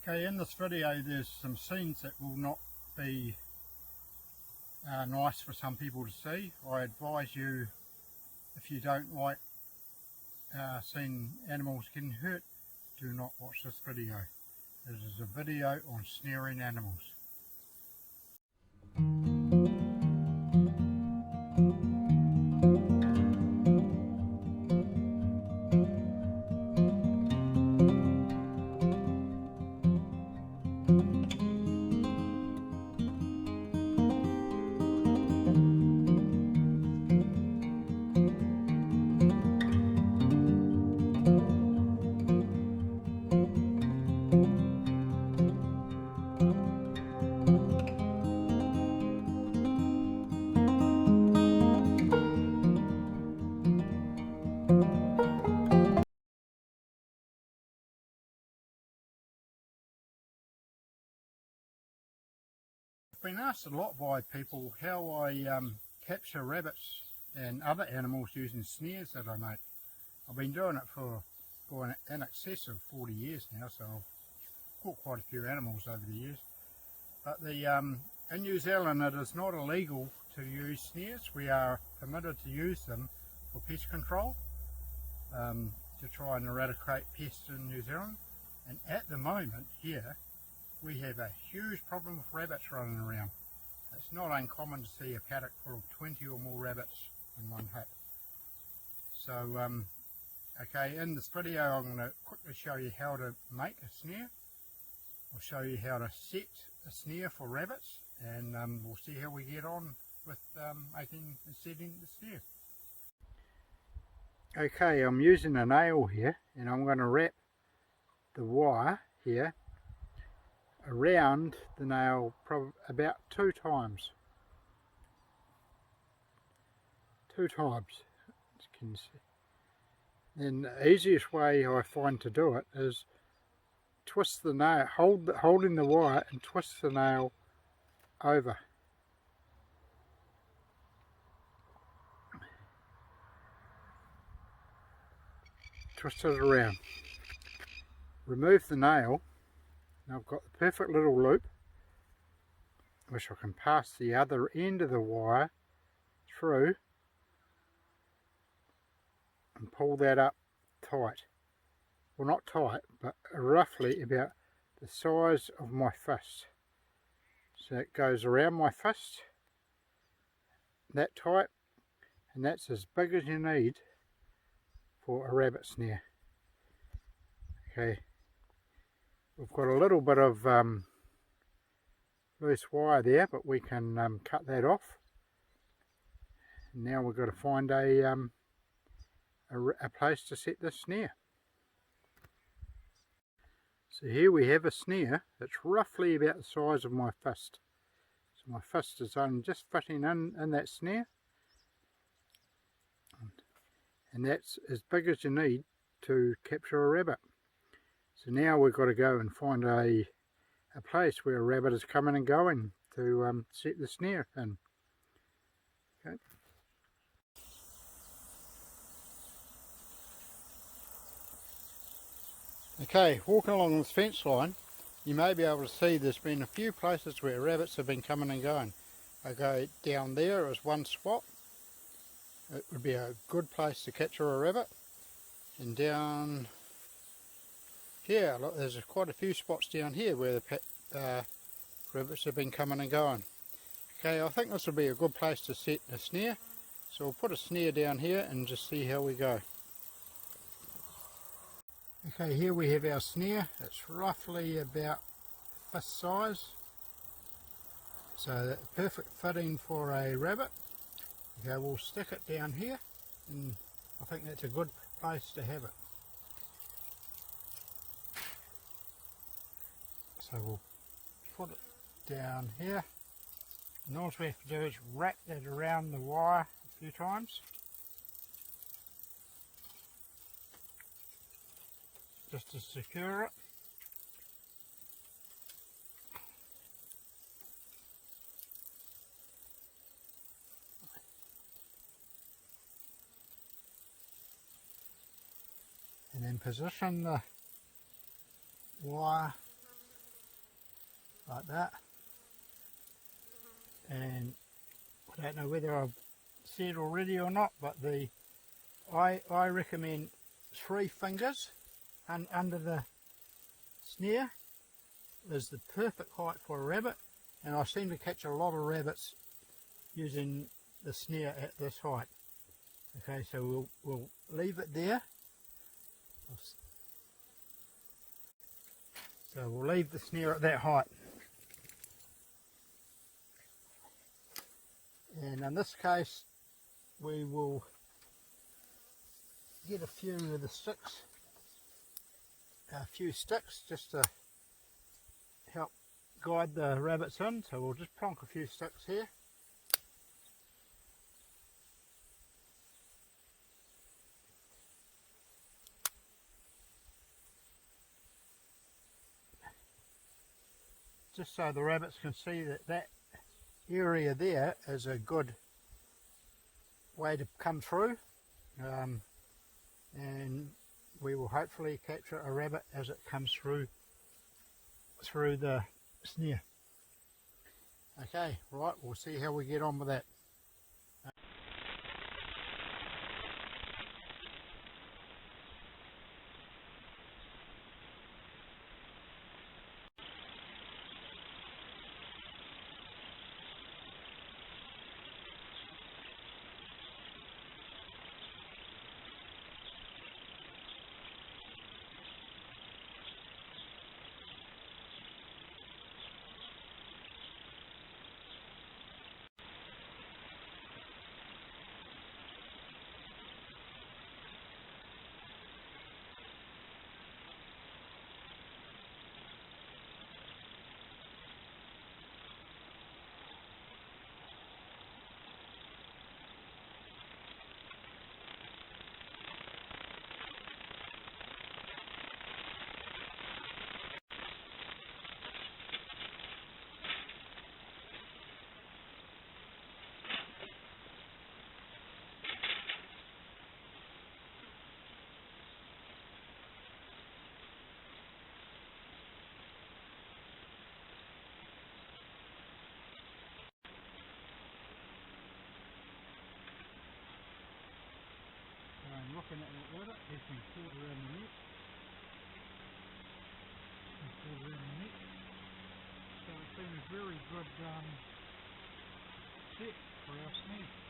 Okay, in this video there's some scenes that will not be nice for some people to see. I advise you, if you don't like seeing animals getting hurt, do not watch this video. It is a video on snaring animals. I've been asked a lot by people how I capture rabbits and other animals using snares that I make. I've been doing it for in excess of 40 years now, so I've caught quite a few animals over the years. But in New Zealand it is not illegal to use snares. We are permitted to use them for pest control, to try and eradicate pests in New Zealand. And at the moment here we have a huge problem with rabbits running around. It's not uncommon to see a paddock full of 20 or more rabbits in one hit. So okay, in this video I'm going to quickly show you how to make a snare. I'll show you how to set a snare for rabbits, and we'll see how we get on with making and setting the snare. Okay, I'm using a nail here, and I'm going to wrap the wire here around the nail about two times, as you can see. Then the easiest way I find to do it is twist the nail, holding the wire, and twist the nail over. Twist it around. Remove the nail. Now I've got the perfect little loop which I can pass the other end of the wire through and pull that up tight. Well, not tight, but roughly about the size of my fist. So it goes around my fist, that tight, and that's as big as you need for a rabbit snare. Okay, we've got a little bit of loose wire there, but we can cut that off. Now we've got to find a place to set this snare. So here we have a snare that's roughly about the size of my fist. So my fist is only just fitting in that snare, and that's as big as you need to capture a rabbit. So now we've got to go and find a place where a rabbit is coming and going to set the snare in. Okay. Okay, walking along this fence line, you may be able to see there's been a few places where rabbits have been coming and going. Okay, down there is one spot. It would be a good place to capture a rabbit. And down here, look, there's quite a few spots down here where the rabbits have been coming and going. Okay, I think this will be a good place to set a snare. So we'll put a snare down here and just see how we go. Okay, here we have our snare. It's roughly about fist size, so that's perfect fitting for a rabbit. Okay, we'll stick it down here, and I think that's a good place to have it. So we'll put it down here, and all we have to do is wrap that around the wire a few times. Just to secure it. And then position the wire like that. And I don't know whether I've said already or not, but I recommend 3 fingers under the snare is the perfect height for a rabbit, and I seem to catch a lot of rabbits using the snare at this height. Okay, so we'll leave it there. So we'll leave the snare at that height. And in this case, we will get a few of the sticks, just to help guide the rabbits in. So we'll just plonk a few sticks here. Just so the rabbits can see that area there is a good way to come through, and we will hopefully capture a rabbit as it comes through the snare. Okay, right, we'll see how we get on with that. I'm looking at that water, there's some cord around the neck. So it's been a very good set for our snare.